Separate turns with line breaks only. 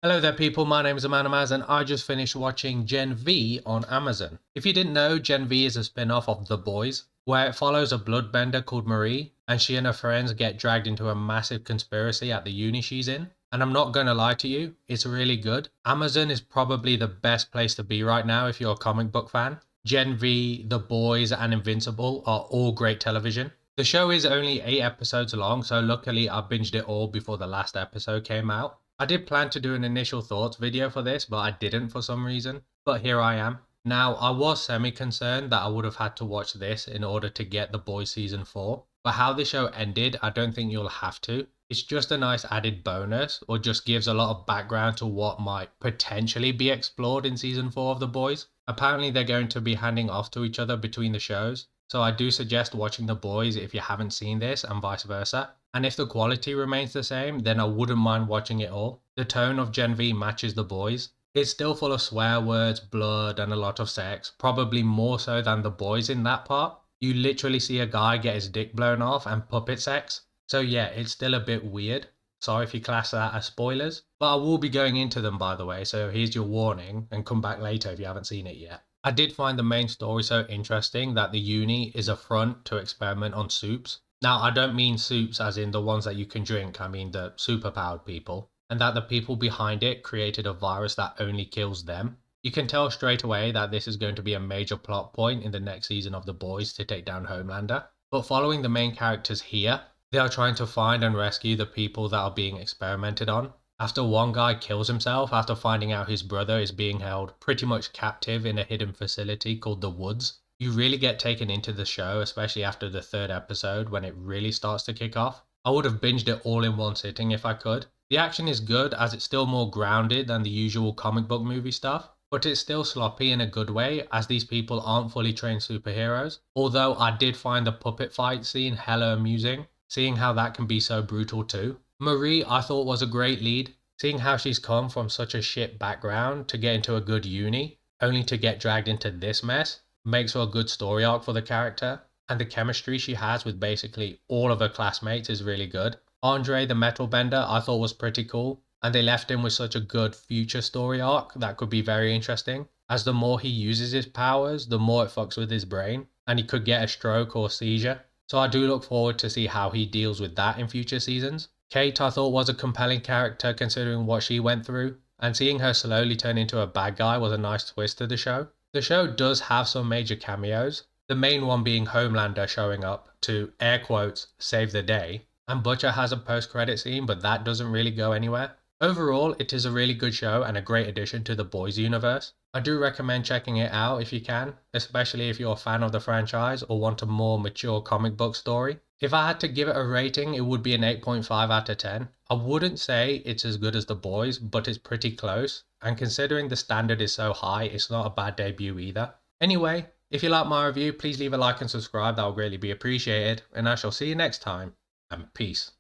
Hello there people, my name is Amanamaz and I just finished watching Gen V on Amazon. If you didn't know, Gen V is a spin-off of The Boys, where it follows a bloodbender called Marie, and she and her friends get dragged into a massive conspiracy at the uni she's in. And I'm not gonna lie to you, it's really good. Amazon is probably the best place to be right now if you're a comic book fan. Gen V, The Boys and Invincible are all great television. The show is only 8 episodes long, so luckily I binged it all before the last episode came out. I did plan to do an initial thoughts video for this, but I didn't for some reason. But here I am. Now, I was semi-concerned that I would have had to watch this in order to get The Boys Season 4. But how the show ended, I don't think you'll have to. It's just a nice added bonus, or just gives a lot of background to what might potentially be explored in Season 4 of The Boys. Apparently they're going to be handing off to each other between the shows. So I do suggest watching The Boys if you haven't seen this and vice versa. And if the quality remains the same, then I wouldn't mind watching it all. The tone of Gen V matches The Boys. It's still full of swear words, blood, and a lot of sex, probably more so than The Boys in that part. You literally see a guy get his dick blown off and puppet sex. So yeah, it's still a bit weird. Sorry if you class that as spoilers, but I will be going into them by the way, so here's your warning and come back later if you haven't seen it yet. I did find the main story so interesting that the uni is a front to experiment on supes. Now, I don't mean supes as in the ones that you can drink, I mean the superpowered people, and that the people behind it created a virus that only kills them. You can tell straight away that this is going to be a major plot point in the next season of The Boys to take down Homelander. But following the main characters here, they are trying to find and rescue the people that are being experimented on. After one guy kills himself after finding out his brother is being held pretty much captive in a hidden facility called the Woods, you really get taken into the show, especially after the 3rd episode when it really starts to kick off. I would have binged it all in one sitting if I could. The action is good as it's still more grounded than the usual comic book movie stuff, but it's still sloppy in a good way as these people aren't fully trained superheroes. Although I did find the puppet fight scene hella amusing, seeing how that can be so brutal too. Marie I thought was a great lead, seeing how she's come from such a shit background to get into a good uni, only to get dragged into this mess, makes for a good story arc for the character, and the chemistry she has with basically all of her classmates is really good. Andre the metal bender I thought was pretty cool, and they left him with such a good future story arc that could be very interesting, as the more he uses his powers, the more it fucks with his brain, and he could get a stroke or seizure. So I do look forward to see how he deals with that in future seasons. Kate I thought was a compelling character considering what she went through, and seeing her slowly turn into a bad guy was a nice twist to the show. The show does have some major cameos, the main one being Homelander showing up to, air quotes, save the day, and Butcher has a post-credit scene but that doesn't really go anywhere. Overall, it is a really good show and a great addition to the Boys universe. I do recommend checking it out if you can, especially if you're a fan of the franchise or want a more mature comic book story. If I had to give it a rating, it would be an 8.5 out of 10. I wouldn't say it's as good as The Boys, but it's pretty close, and considering the standard is so high, it's not a bad debut either. Anyway, if you like my review, please leave a like and subscribe, that would greatly be appreciated, and I shall see you next time, and peace.